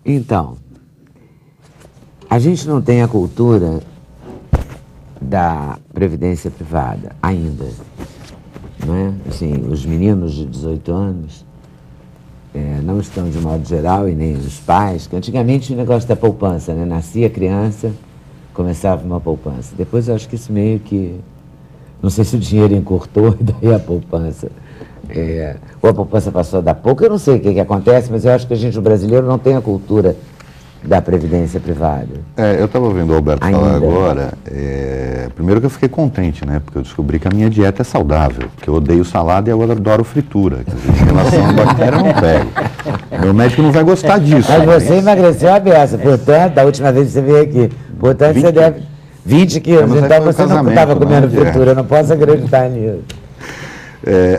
Então, a gente não tem a cultura da previdência privada ainda, não é? Assim, os meninos de 18 anos não estão, de modo geral, e nem os pais, que antigamente o negócio da poupança, né? Nascia criança, começava uma poupança. Depois eu acho que isso meio que, não sei se o dinheiro encurtou e daí a poupança. Ou a poupança passou a dar pouco, eu não sei o que acontece, mas eu acho que a gente, o brasileiro, não tem a cultura da previdência privada. Eu estava ouvindo o Alberto falar agora, primeiro que eu fiquei contente, né, porque eu descobri que a minha dieta é saudável, porque eu odeio salada e eu adoro fritura, quer dizer, em relação à bactéria eu não pego. Meu médico não vai gostar disso. Mas você emagreceu a beça, portanto, da última vez que você veio aqui, portanto 20, você deve 20 quilos, então você não estava comendo fritura, eu não posso acreditar nisso.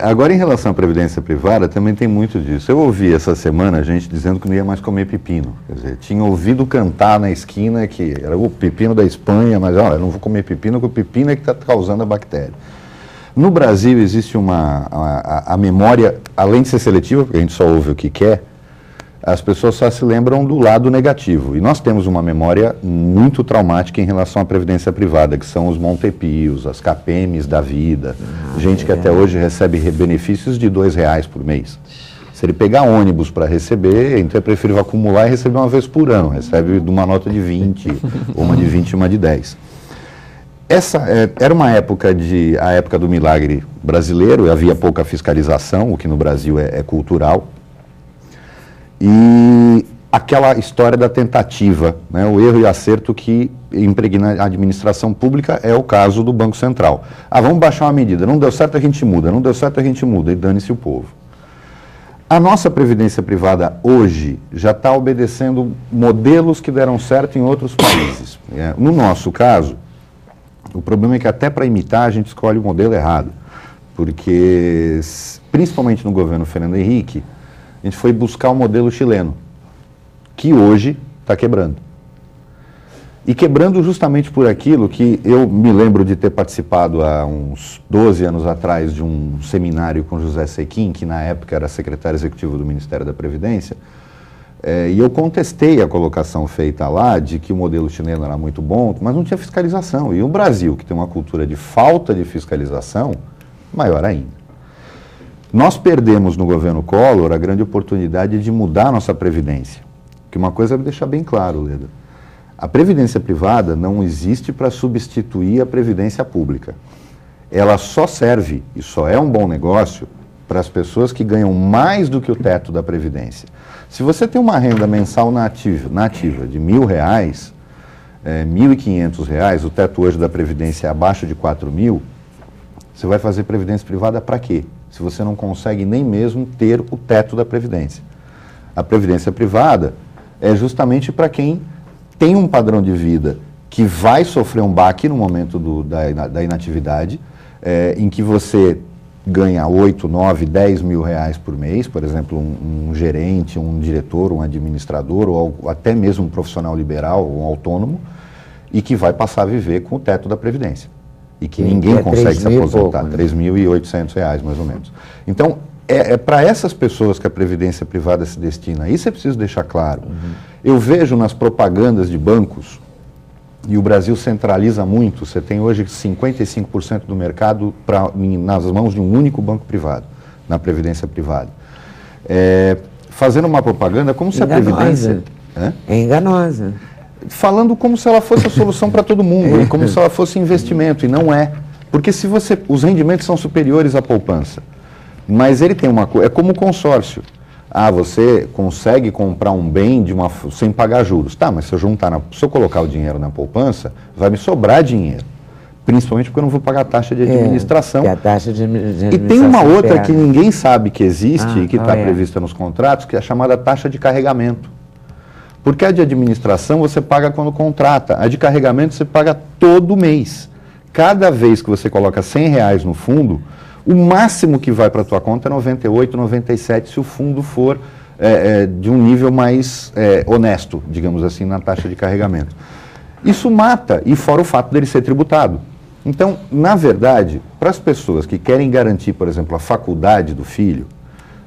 Agora, em relação à previdência privada, também tem muito disso. Eu ouvi essa semana gente dizendo que não ia mais comer pepino. Quer dizer, tinha ouvido cantar na esquina que era o pepino da Espanha, mas olha, eu não vou comer pepino, porque o pepino é que está causando a bactéria. No Brasil existe a memória, além de ser seletiva, porque a gente só ouve o que quer, as pessoas só se lembram do lado negativo. E nós temos uma memória muito traumática em relação à previdência privada, que são os Montepios, as CAPEMs da vida, gente que até hoje recebe benefícios de R$2 por mês. Se ele pegar ônibus para receber, então é preferível acumular e receber uma vez por ano. Recebe uma nota de 20, uma de 20 e uma de 10. Essa era uma época a época do milagre brasileiro, havia pouca fiscalização, o que no Brasil é cultural. E aquela história da tentativa, né, o erro e acerto que impregna a administração pública é o caso do Banco Central. Vamos baixar uma medida, não deu certo a gente muda, não deu certo a gente muda, e dane-se o povo. A nossa previdência privada hoje já está obedecendo modelos que deram certo em outros países. No nosso caso, o problema é que até para imitar a gente escolhe o modelo errado, porque principalmente no governo Fernando Henrique, a gente foi buscar o modelo chileno, que hoje está quebrando. E quebrando justamente por aquilo que eu me lembro de ter participado há uns 12 anos atrás de um seminário com José Sequim, que na época era secretário executivo do Ministério da Previdência, e eu contestei a colocação feita lá de que o modelo chileno era muito bom, mas não tinha fiscalização. E o Brasil, que tem uma cultura de falta de fiscalização, maior ainda. Nós perdemos no governo Collor a grande oportunidade de mudar a nossa previdência. Que uma coisa é deixar bem claro, Leda. A previdência privada não existe para substituir a previdência pública. Ela só serve, e só é um bom negócio, para as pessoas que ganham mais do que o teto da previdência. Se você tem uma renda mensal nativa de R$1.000, R$1.500, o teto hoje da previdência é abaixo de R$4.000, você vai fazer previdência privada para quê? Se você não consegue nem mesmo ter o teto da previdência. A previdência privada é justamente para quem tem um padrão de vida que vai sofrer um baque no momento da inatividade, em que você ganha 8, 9, 10 mil reais por mês, por exemplo, um gerente, um diretor, um administrador, ou até mesmo um profissional liberal, um autônomo, e que vai passar a viver com o teto da previdência. E que ninguém consegue se aposentar, né? R$3.800 mais ou menos. Então, para essas pessoas que a previdência privada se destina, isso é preciso deixar claro. Eu vejo nas propagandas de bancos, e o Brasil centraliza muito, você tem hoje 55% do mercado nas mãos de um único banco privado, na previdência privada. Fazendo uma propaganda como se a previdência... É enganosa. Falando como se ela fosse a solução para todo mundo, e como se ela fosse investimento, e não é. Porque se os rendimentos são superiores à poupança, mas ele tem uma coisa, é como o consórcio. Você consegue comprar um bem sem pagar juros. Tá, mas se eu colocar o dinheiro na poupança, vai me sobrar dinheiro. Principalmente porque eu não vou pagar a taxa de administração. Que é a taxa de administração. E tem uma outra que ninguém sabe que existe e que está prevista nos contratos, que é a chamada taxa de carregamento. Porque a de administração você paga quando contrata, a de carregamento você paga todo mês. Cada vez que você coloca R$100 no fundo, o máximo que vai para a tua conta é 98, 97, se o fundo for de um nível mais honesto, digamos assim, na taxa de carregamento. Isso mata, e fora o fato dele ser tributado. Então, na verdade, para as pessoas que querem garantir, por exemplo, a faculdade do filho,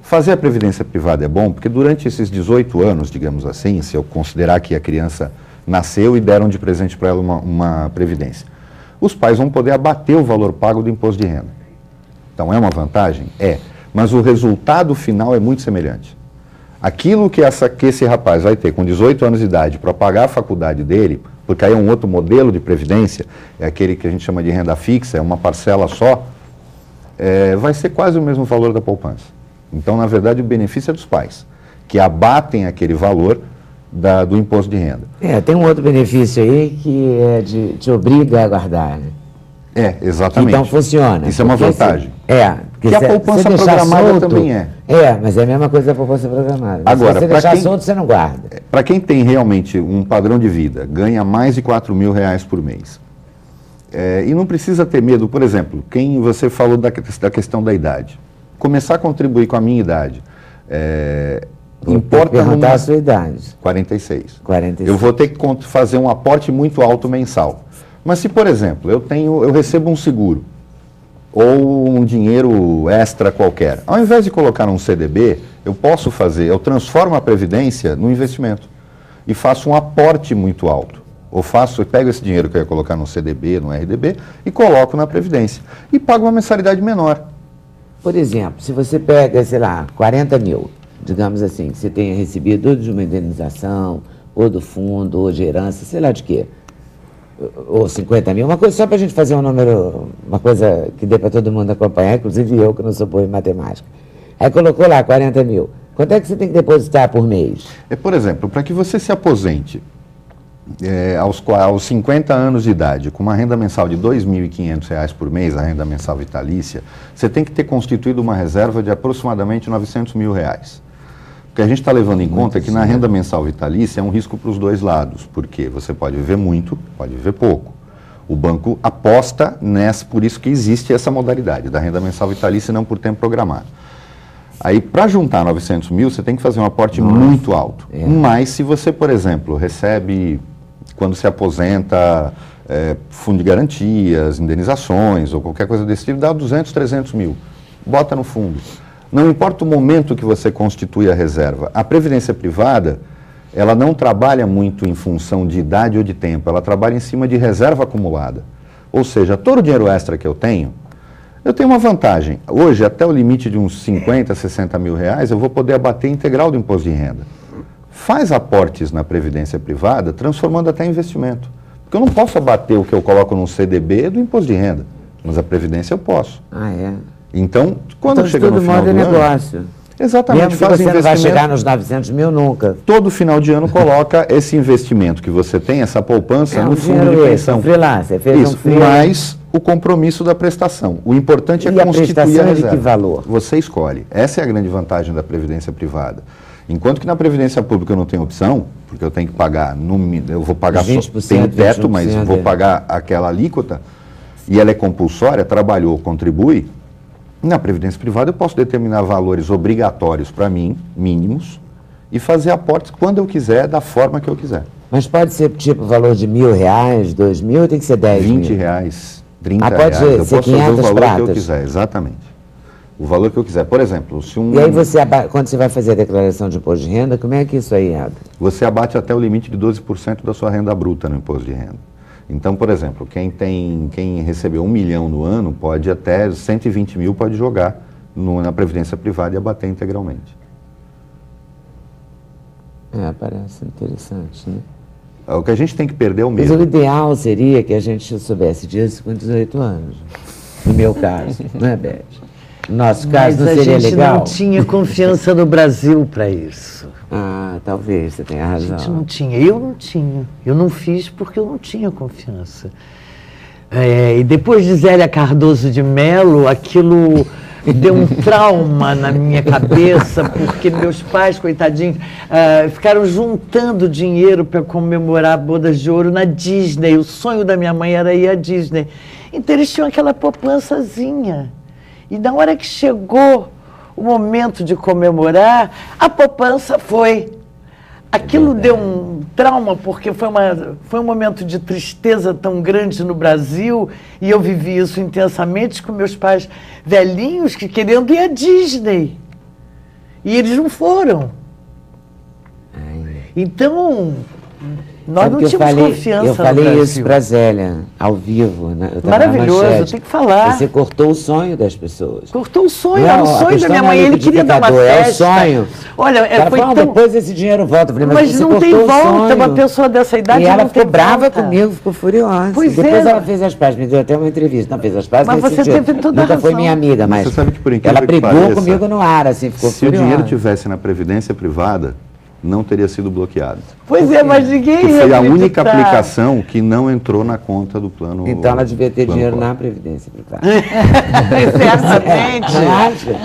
Fazer a previdência privada é bom, porque durante esses 18 anos, digamos assim, se eu considerar que a criança nasceu e deram de presente para ela uma previdência, os pais vão poder abater o valor pago do imposto de renda. Então, é uma vantagem? É. Mas o resultado final é muito semelhante. Aquilo que esse rapaz vai ter com 18 anos de idade para pagar a faculdade dele, porque aí é um outro modelo de previdência, é aquele que a gente chama de renda fixa, é uma parcela só, vai ser quase o mesmo valor da poupança. Então, na verdade, o benefício é dos pais, que abatem aquele valor do imposto de renda. Tem um outro benefício aí que te obriga a guardar, né? Exatamente. Então funciona. Isso é uma vantagem. Porque que a poupança programada solto, também é. Mas é a mesma coisa da poupança programada. Agora, se você deixar solto, você não guarda. Para quem tem realmente um padrão de vida, ganha mais de R$4.000 por mês, e não precisa ter medo, por exemplo, quem você falou da questão da idade. Começar a contribuir com a minha idade. Importa perguntar a sua idade. 46. 46. Eu vou ter que fazer um aporte muito alto mensal. Mas se, por exemplo, eu recebo um seguro ou um dinheiro extra qualquer, ao invés de colocar num CDB, eu transformo a previdência num investimento e faço um aporte muito alto. Eu pego esse dinheiro que eu ia colocar no CDB, no RDB e coloco na previdência e pago uma mensalidade menor. Por exemplo, se você pega, sei lá, 40 mil, digamos assim, que você tenha recebido ou de uma indenização, ou do fundo, ou de herança, sei lá de quê, ou 50 mil, uma coisa só para a gente fazer um número, uma coisa que dê para todo mundo acompanhar, inclusive eu que não sou bom em matemática. Aí colocou lá 40 mil. Quanto é que você tem que depositar por mês? Por exemplo, para que você se aposente aos 50 anos de idade, com uma renda mensal de R$2.500 por mês, a renda mensal vitalícia, você tem que ter constituído uma reserva de aproximadamente R$900 mil. Porque a gente está levando em conta que na renda mensal vitalícia é um risco para os dois lados, porque você pode viver muito, pode viver pouco. O banco aposta por isso que existe essa modalidade da renda mensal vitalícia e não por tempo programado. Aí, para juntar 900 mil, você tem que fazer um aporte muito alto. Mas se você, por exemplo, recebe, quando se aposenta, fundo de garantias, indenizações ou qualquer coisa desse tipo, dá 200, 300 mil. Bota no fundo. Não importa o momento que você constitui a reserva. A previdência privada, ela não trabalha muito em função de idade ou de tempo, ela trabalha em cima de reserva acumulada. Ou seja, todo o dinheiro extra que eu tenho uma vantagem. Hoje, até o limite de uns 50, 60 mil reais, eu vou poder abater integral do imposto de renda. Faz aportes na previdência privada, transformando até em investimento. Porque eu não posso abater o que eu coloco num CDB do imposto de renda, mas a previdência eu posso. Então, quando chega no final do ano... negócio. Exatamente. Mesmo que você não vai chegar nos 900 mil nunca. Todo final de ano coloca esse investimento que você tem, essa poupança, no fundo de pensão. Você fez mais o compromisso da prestação. O importante é constituir a reserva. De que valor? Você escolhe. Essa é a grande vantagem da previdência privada. Enquanto que na previdência pública eu não tenho opção, porque eu tenho que pagar, eu vou pagar 20%, tenho teto, mas vou pagar aquela alíquota, e ela é compulsória, trabalhou, contribui. Na previdência privada eu posso determinar valores obrigatórios para mim, mínimos, e fazer aportes quando eu quiser, da forma que eu quiser. Mas pode ser tipo valor de R$1.000, R$2.000, ou tem que ser 10 mil? R$20, R$30. Pode ser, eu posso fazer o valor pratas. que eu quiser, exatamente. O valor que eu quiser. Por exemplo, se E aí quando você vai fazer a declaração de imposto de renda, como é que isso aí entra? Você abate até o limite de 12% da sua renda bruta no imposto de renda. Então, por exemplo, quem recebeu 1 milhão no ano, pode até 120 mil pode jogar na previdência privada e abater integralmente. Parece interessante, né? O que a gente tem que perder é o medo. Mas o ideal seria que a gente soubesse disso com 18 anos. No meu caso, não é, Beth? No nosso caso, não seria legal? Mas a gente não tinha confiança no Brasil para isso. Talvez, você tenha razão. A gente não tinha, eu não tinha. Eu não fiz porque eu não tinha confiança. E depois de Zélia Cardoso de Mello, aquilo deu um trauma na minha cabeça, porque meus pais, coitadinhos, ficaram juntando dinheiro para comemorar bodas de ouro na Disney. O sonho da minha mãe era ir à Disney. Então eles tinham aquela poupançazinha. E na hora que chegou o momento de comemorar, a poupança foi. Aquilo deu um trauma, porque foi um momento de tristeza tão grande no Brasil, e eu vivi isso intensamente com meus pais velhinhos, querendo ir à Disney. E eles não foram. Então, nós Sabe não que tínhamos confiança Eu falei no isso Brasil. pra Zélia, ao vivo. Né? Eu tava na Maravilhoso, Manchete. tem que falar. Você cortou o sonho das pessoas. Cortou o sonho, Não, era o a sonho da questão minha não é mãe, ele queria dar uma liquidificador, festa. é o sonho. Olha, Ela foi falou, tão... depois esse dinheiro volta. Eu falei, Mas você não tem cortou o volta, sonho. uma pessoa dessa idade E ela não ficou tem brava volta. comigo, ficou furiosa. Pois Depois é. ela fez as pazes, me deu até uma entrevista. Não fez as pazes Mas nesse você sentido. teve toda a Nunca foi razão. minha amiga, mas Você sabe que, por incrível ela que brigou pareça, comigo no ar, assim, ficou se o furiosa. dinheiro tivesse na previdência privada, não teria sido bloqueado. Pois é, mas ninguém Que ia foi a única acreditar. aplicação que não entrou na conta do plano. Então ela devia ter plano dinheiro Collor. na Previdência Privada. Certamente. Não acha?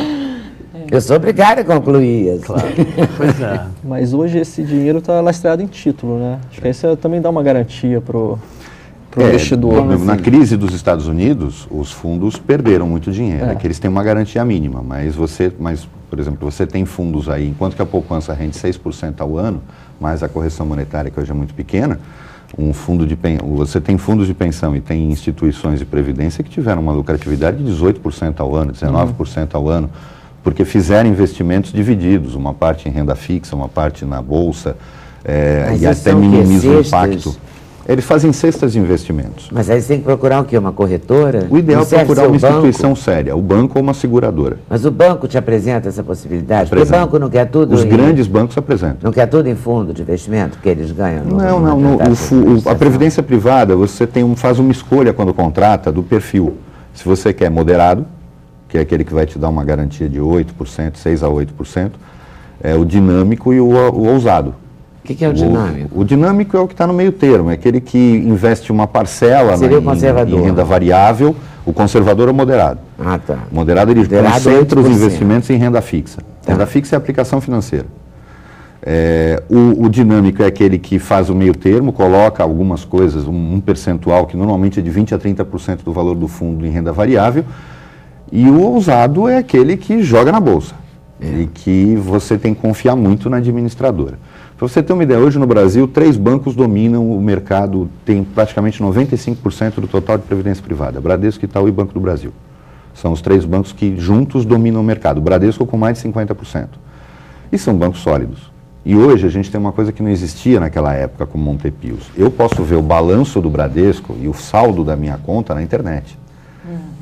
Eu sou obrigada a concluir isso. Pois é. Mas hoje esse dinheiro está lastreado em título, né? Acho que isso também dá uma garantia para o investidor. Na crise dos Estados Unidos, os fundos perderam muito dinheiro, que eles têm uma garantia mínima, mas por exemplo, você tem fundos aí, enquanto que a poupança rende 6% ao ano, mais a correção monetária, que hoje é muito pequena, você tem fundos de pensão e tem instituições de previdência que tiveram uma lucratividade de 18% ao ano, 19% ao ano, porque fizeram investimentos divididos, uma parte em renda fixa, uma parte na bolsa, Mas e isso até são o quê? minimizam o Cestas? impacto. Eles fazem cestas de investimentos. Mas aí você tem que procurar o quê? Uma corretora? O ideal Não é serve procurar seu uma banco? instituição séria, o banco ou uma seguradora. Mas o banco te apresenta essa possibilidade? Porque o Apresenta. banco não quer tudo Os grandes bancos apresentam. Não quer tudo em fundo de investimento, porque eles ganham? A previdência privada, você faz uma escolha quando contrata do perfil. Se você quer moderado, que é aquele que vai te dar uma garantia de 8%, 6% a 8%, é o dinâmico e o ousado. O que é o dinâmico? O dinâmico é o que está no meio termo, é aquele que investe uma parcela Seria o conservador. em renda variável. O conservador é o moderado. Ah, tá. O moderado, ele Moderado, concentra os 8%. investimentos em renda fixa. Tá. Renda fixa é aplicação financeira. O dinâmico é aquele que faz o meio termo, coloca algumas coisas, um percentual que normalmente é de 20% a 30% do valor do fundo em renda variável. E o ousado é aquele que joga na bolsa. E que você tem que confiar muito na administradora. Para você ter uma ideia, hoje no Brasil, 3 bancos dominam o mercado, tem praticamente 95% do total de previdência privada. Bradesco, Itaú e Banco do Brasil. São os 3 bancos que juntos dominam o mercado. O Bradesco com mais de 50%. E são bancos sólidos. E hoje a gente tem uma coisa que não existia naquela época com Montepios. Eu posso ver o balanço do Bradesco e o saldo da minha conta na internet.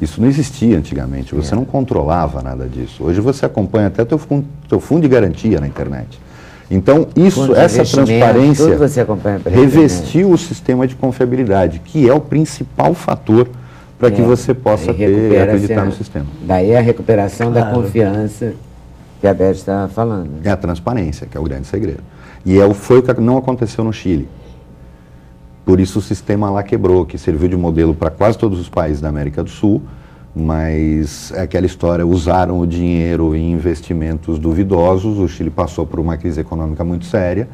Isso não existia antigamente, você não controlava nada disso. Hoje você acompanha até teu fundo de garantia na internet. Então, essa transparência tudo você acompanha pela revestiu o sistema de confiabilidade, que é o principal fator para que você possa acreditar no sistema. Daí a recuperação da confiança que a Beth está falando. É a transparência, que é o grande segredo. E foi o que não aconteceu no Chile. Por isso o sistema lá quebrou, que serviu de modelo para quase todos os países da América do Sul, mas é aquela história, usaram o dinheiro em investimentos duvidosos. O Chile passou por uma crise econômica muito séria,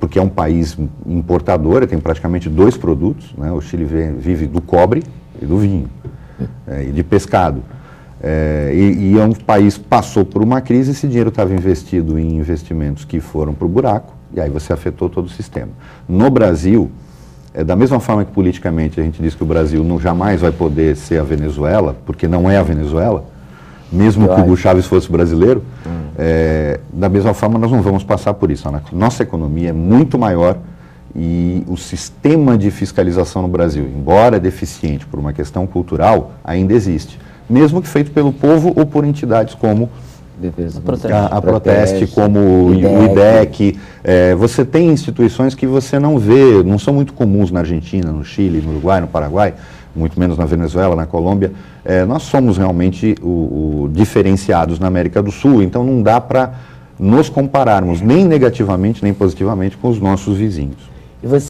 porque é um país importador, tem praticamente 2 produtos, né? O Chile vive do cobre e do vinho, e de pescado. E é um país que passou por uma crise, esse dinheiro estava investido em investimentos que foram para o buraco, e aí você afetou todo o sistema. No Brasil, da mesma forma que politicamente a gente diz que o Brasil jamais vai poder ser a Venezuela, porque não é a Venezuela, mesmo que o Hugo Chávez fosse brasileiro, da mesma forma nós não vamos passar por isso. A nossa economia é muito maior e o sistema de fiscalização no Brasil, embora deficiente por uma questão cultural, ainda existe. Mesmo que feito pelo povo ou por entidades como a Proteste, como o IDEC. Você tem instituições que você não vê, não são muito comuns na Argentina, no Chile, no Uruguai, no Paraguai, muito menos na Venezuela, na Colômbia. Nós somos realmente diferenciados na América do Sul, então não dá para nos compararmos nem negativamente nem positivamente com os nossos vizinhos. E você